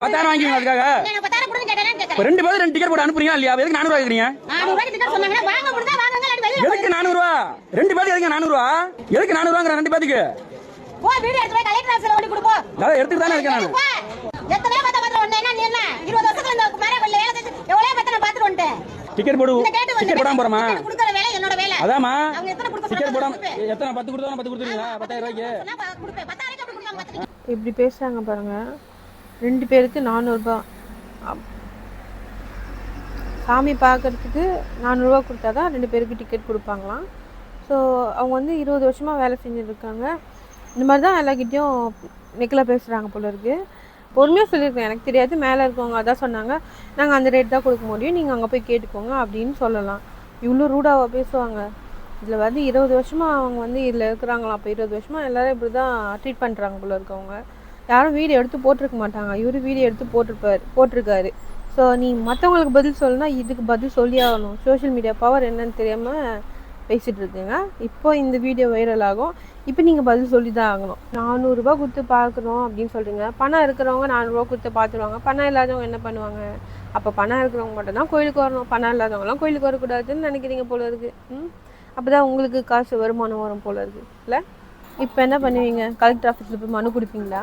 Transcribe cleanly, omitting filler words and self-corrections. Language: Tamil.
10,000 வாங்கிக்கீங்க அதுக்காக. ரெண்டு பேரும் 2 டிக்கெட் போட்டு அனுப்புறீங்க இல்லையா? எதுக்கு 400 கேக்குறீங்க? 400 டிக்கெட் சொன்னாங்க வாங்க முடிஞ்சா வாங்குங்க இல்ல வெளிய. எதுக்கு 400? ரெண்டு பேருக்கு எதுக்கு 400? எதுக்கு 400ங்கற ரெண்டு பேருக்கு? போ வீடியோ எடுத்து போய் கலெக்டர் ஆபீஸ்ல ஓடி குடு போ. நான் எடுத்துட்டு தானே இருக்கேன் நான். எத்தனை பத்த ஒண்ணே என்ன நீ என்ன 20 வருஷத்துல இந்த மரே கொல்ல வேலை செஞ்சு எவ்வளவு பத்த நான் பாத்துட்டு வந்துட்டேன். டிக்கெட் போடு. டிக்கெட் போடாம போறமா? குடுக்குற வேலை என்னோட வேலை. அதாமா. அவங்க எத்தனை கொடுக்க டிக்கெட் போடாம எத்தனை 10 கொடுத்தா 10 கொடுத்துறீங்களா? 10,000 ரூபாய்க்கு. நான் கொடுப்பேன். 10,000 அப்படி கொடுப்பாங்க பாத்துறீங்க. இப்படி பேசுறாங்க பாருங்க. 2 பேருக்கு 400 ரூபாய். சாமி பார்க்கறதுக்கு 400 ரூபா கொடுத்தா தான் 2 பேருக்கு டிக்கெட் கொடுப்பாங்களாம். ஸோ அவங்க வந்து 20 வருஷமாக வேலை செஞ்சுருக்காங்க. இந்த மாதிரி தான் எல்லாக்கிட்டையும் நெக்கில் பேசுகிறாங்க போல இருக்குது. பொறுமையாக சொல்லியிருக்கேன், எனக்கு தெரியாது, மேலே இருக்கவங்க அதான் சொன்னாங்க, நாங்கள் அந்த ரேட் தான் கொடுக்க முடியும், நீங்கள் அங்கே போய் கேட்டுக்கோங்க அப்படின்னு சொல்லலாம். இவ்வளோ ரூடாவாக பேசுவாங்க. இதில் வந்து 20 வருஷமாக அவங்க வந்து இதில் இருக்கிறாங்களாம். அப்போ 20 வருஷமாக எல்லோரும் இப்படி தான் ட்ரீட் பண்ணுறாங்க போல இருக்கவங்க. யாரும் வீடியோ எடுத்து போட்டிருக்க மாட்டாங்க. இவரு வீடியோ எடுத்து போட்டிருக்காரு. ஸோ நீ மற்றவங்களுக்கு பதில் சொல்லணும்னா இதுக்கு பதில் சொல்லி ஆகணும். சோஷியல் மீடியா பவர் என்னன்னு தெரியாமல் பேசிகிட்டு இருக்குங்க. இப்போ இந்த வீடியோ வைரல் ஆகும். இப்போ நீங்கள் பதில் சொல்லி தான் ஆகணும். 400 ரூபா கொடுத்து பார்க்கணும் அப்படின்னு சொல்கிறீங்க. பணம் இருக்கிறவங்க 400 ரூபா கொடுத்து பார்த்துருவாங்க. பணம் இல்லாதவங்க என்ன பண்ணுவாங்க? அப்போ பணம் இருக்கிறவங்க மட்டும் தான் கோயிலுக்கு வரணும், பணம் இல்லாதவங்களாம் கோயிலுக்கு வரக்கூடாதுன்னு நினைக்கிறீங்க போல இருக்குது. அப்போ தான் உங்களுக்கு காசு வருமானம் வரும் போல இருக்குது இல்லை? இப்போ என்ன பண்ணுவீங்க? கலெக்டர் ஆஃபீஸில் போய் மனு கொடுப்பீங்களா?